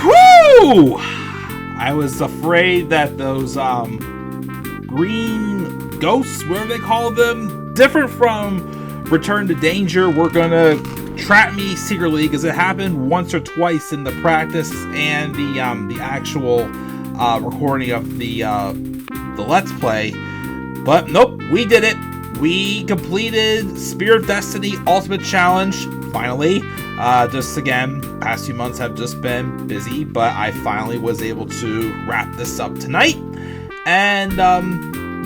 Whew! I was afraid that those green ghosts, whatever they call them, different from Return to Danger, were gonna trap me secretly, because it happened once or twice in the practice and the actual recording of the Let's Play. But nope, we did it. We completed Spear of Destiny Ultimate Challenge, finally. Just again, past few months have just been busy, but I finally was able to wrap this up tonight. And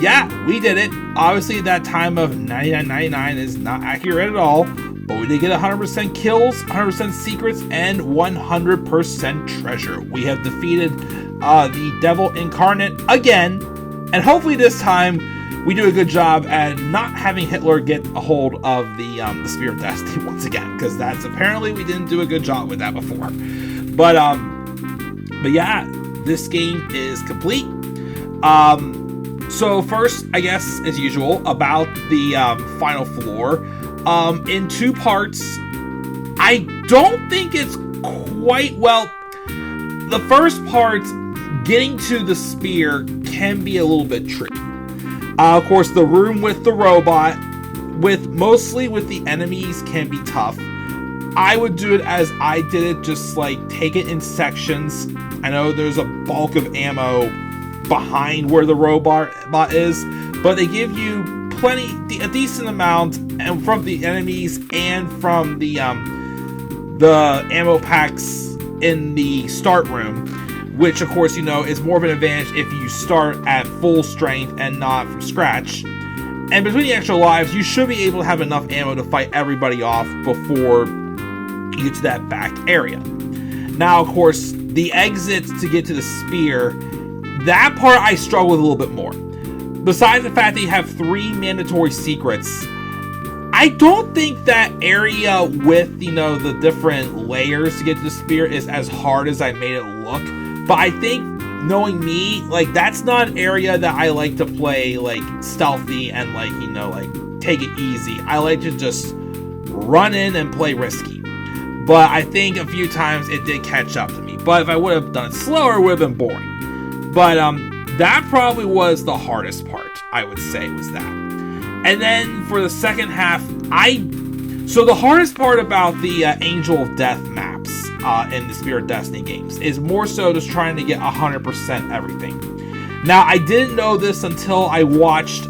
yeah, we did it. Obviously, that time of 99.99 is not accurate at all, but we did get 100% kills, 100% secrets, and 100% treasure. We have defeated the Devil Incarnate again, and hopefully this time we do a good job at not having Hitler get a hold of the Spear of Destiny once again, because that's apparently we didn't do a good job with that before. But yeah, this game is complete. So first, I guess, as usual, about the final floor. In two parts, I don't think it's quite, well, the first part, getting to the spear, can be a little bit tricky. Of course, the room with the robot, mostly with the enemies, can be tough. I would do it as I did it, just like take it in sections. I know there's a bulk of ammo behind where the robot is, but they give you a decent amount, and from the enemies and from the ammo packs in the start room, which of course, you know, is more of an advantage if you start at full strength and not from scratch. And between the extra lives, you should be able to have enough ammo to fight everybody off before you get to that back area. Now, of course, the exits to get to the spear, that part I struggle with a little bit more. Besides the fact that you have 3 mandatory secrets, I don't think that area with, you know, the different layers to get to the spear is as hard as I made it look. But I think, knowing me, like, that's not an area that I like to play, like, stealthy and, like, you know, like, take it easy. I like to just run in and play risky. But I think a few times it did catch up to me. But if I would have done it slower, it would have been boring. But, that probably was the hardest part, I would say, was that. And then for the second half, so the hardest part about the Angel of Death maps in the Spear of Destiny games is more so just trying to get 100% everything. Now, I didn't know this until I watched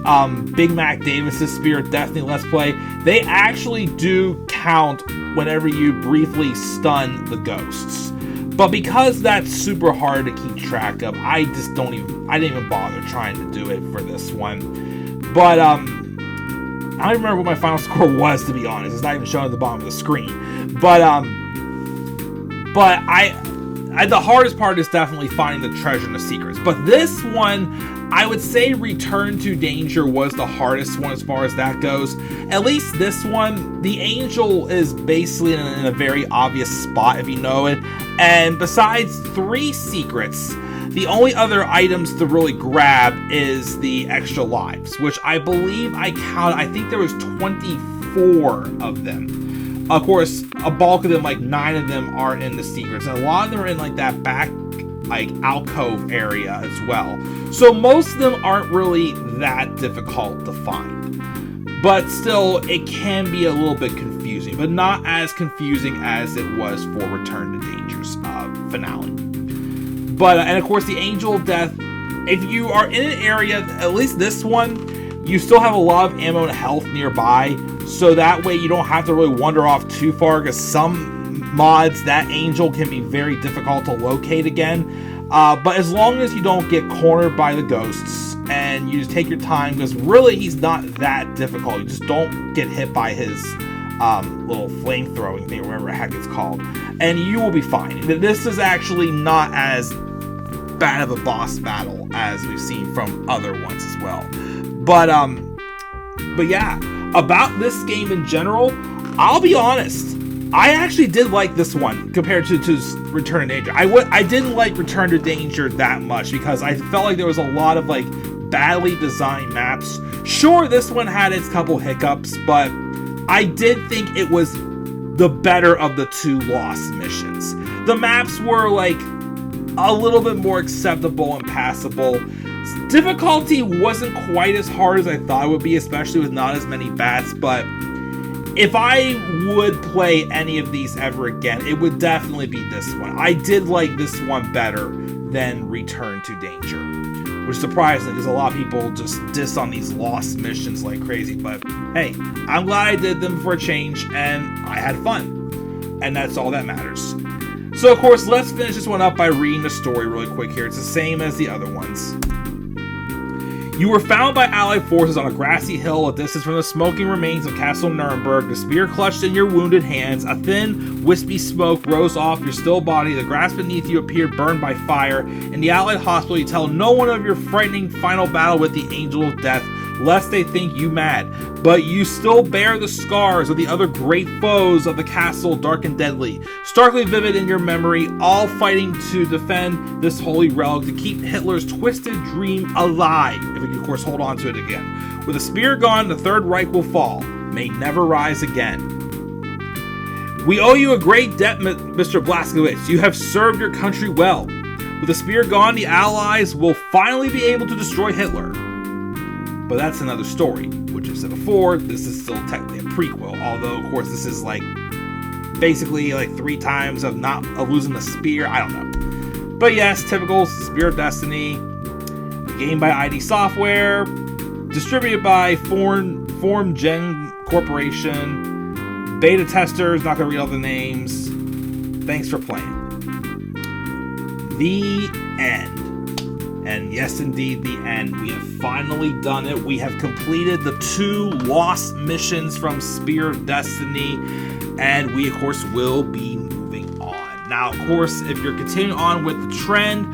Big Mac Davis's Spear of Destiny Let's Play. They actually do count whenever you briefly stun the ghosts. But because that's super hard to keep track of, I didn't even bother trying to do it for this one. But, I don't remember what my final score was, to be honest. It's not even shown at the bottom of the screen. But the hardest part is definitely finding the treasure and the secrets. But this one, I would say Return to Danger was the hardest one as far as that goes. At least this one, the angel is basically in a very obvious spot if you know it. And besides 3 secrets, the only other items to really grab is the extra lives, which I believe I counted. I think there was 24 of them. Of course, a bulk of them, like 9 of them, are in the secrets, and a lot of them are in like that back, like, alcove area as well. So most of them aren't really that difficult to find. But still, it can be a little bit confusing, but not as confusing as it was for Return to Danger's finale. But, and of course, the Angel of Death, if you are in an area, at least this one, you still have a lot of ammo and health nearby, so that way you don't have to really wander off too far, because some mods, that angel can be very difficult to locate again. But as long as you don't get cornered by the ghosts, and you just take your time, because really he's not that difficult. You just don't get hit by his little flame-throwing thing, or whatever the heck it's called, and you will be fine. This is actually not as bad of a boss battle as we've seen from other ones as well. But yeah, about this game in general, I'll be honest, I actually did like this one compared to Return to Danger. I didn't like Return to Danger that much because I felt like there was a lot of, like, badly designed maps. Sure, this one had its couple hiccups, but I did think it was the better of the two Lost missions. The maps were like a little bit more acceptable and passable. Difficulty wasn't quite as hard as I thought it would be, especially with not as many bats, but if I would play any of these ever again, it would definitely be this one. I did like this one better than Return to Danger, which is surprising because a lot of people just diss on these Lost missions like crazy, but hey, I'm glad I did them for a change, and I had fun, and that's all that matters. So of course, let's finish this one up by reading the story really quick here. It's the same as the other ones. You were found by Allied forces on a grassy hill a distance from the smoking remains of Castle Nuremberg, the spear clutched in your wounded hands. A thin, wispy smoke rose off your still body. The grass beneath you appeared burned by fire. In the Allied hospital, you tell no one of your frightening final battle with the Angel of Death, lest they think you mad. But you still bear the scars of the other great foes of the castle, dark and deadly, starkly vivid in your memory, all fighting to defend this holy relic, to keep Hitler's twisted dream alive, if we can of course hold on to it again. With the spear gone, the Third Reich will fall, may never rise again. We owe you a great debt, Mr. Blazkowicz. You have served your country well. With the spear gone, the Allies will finally be able to destroy Hitler. But that's another story, which I said before, this is still technically a prequel, although of course this is like basically like 3 times of losing the spear, I don't know. But yes, typical Spear of Destiny, a game by ID Software, distributed by Form Gen Corporation, beta testers, not gonna read all the names. Thanks for playing. The end. And yes, indeed, the end. We have finally done it. We have completed the 2 Lost missions from Spear of Destiny, and we, of course, will be moving on. Now, of course, if you're continuing on with the trend,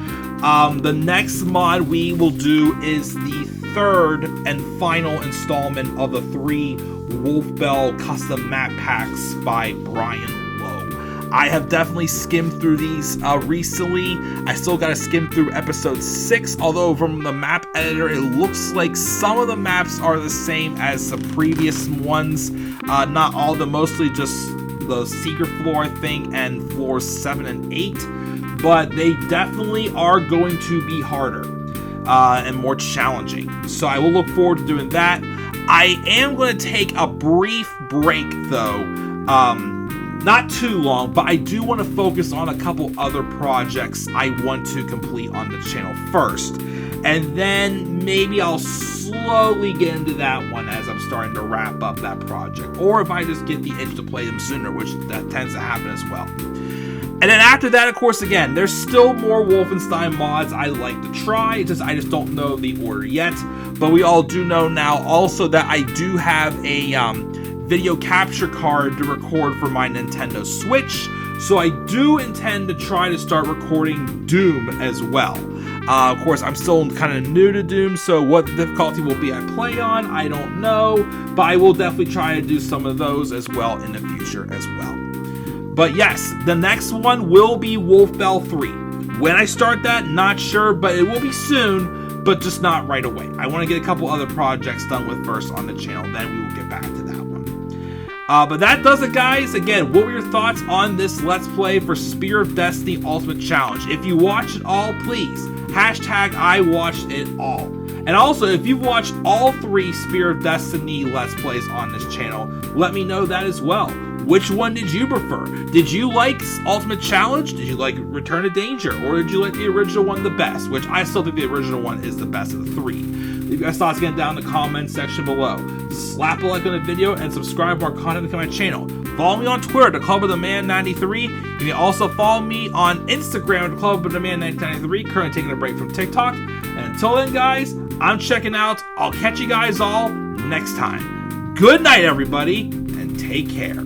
the next mod we will do is the 3rd and final installment of the 3 Wolf Bell custom map packs by Brian. I have definitely skimmed through these recently. I still got to skim through episode 6, although from the map editor, it looks like some of the maps are the same as the previous ones. Not all of them, mostly just the secret floor, I think, and floors 7 and 8. But they definitely are going to be harder and more challenging. So I will look forward to doing that. I am going to take a brief break, though. Not too long, but I do want to focus on a couple other projects I want to complete on the channel first. And then maybe I'll slowly get into that one as I'm starting to wrap up that project. Or if I just get the itch to play them sooner, which that tends to happen as well. And then after that, of course, again, there's still more Wolfenstein mods I'd like to try. I just don't know the order yet. But we all do know now also that I do have a video capture card to record for my Nintendo Switch, so I do intend to try to start recording Doom as well. Of course, I'm still kind of new to Doom, so what difficulty will be I play on, I don't know, but I will definitely try to do some of those as well in the future as well. But yes, the next one will be Wolf Bell 3. When I start that, not sure, but it will be soon, but just not right away. I want to get a couple other projects done with first on the channel, then we will get back to that one. But that does it, guys. Again, what were your thoughts on this Let's Play for Spear of Destiny Ultimate Challenge? If you watched it all, please, hashtag I watched it all. And also, if you've watched all 3 Spear of Destiny Let's Plays on this channel, let me know that as well. Which one did you prefer? Did you like Ultimate Challenge? Did you like Return to Danger? Or did you like the original one the best? Which I still think the original one is the best of the 3. Leave your guys' thoughts again down in the comments section below. Slap a like on the video and subscribe for more content to my channel. Follow me on Twitter at ClubOfTheMan93. You can also follow me on Instagram at ClubOfTheMan93, currently taking a break from TikTok. And until then, guys, I'm checking out. I'll catch you guys all next time. Good night, everybody, and take care.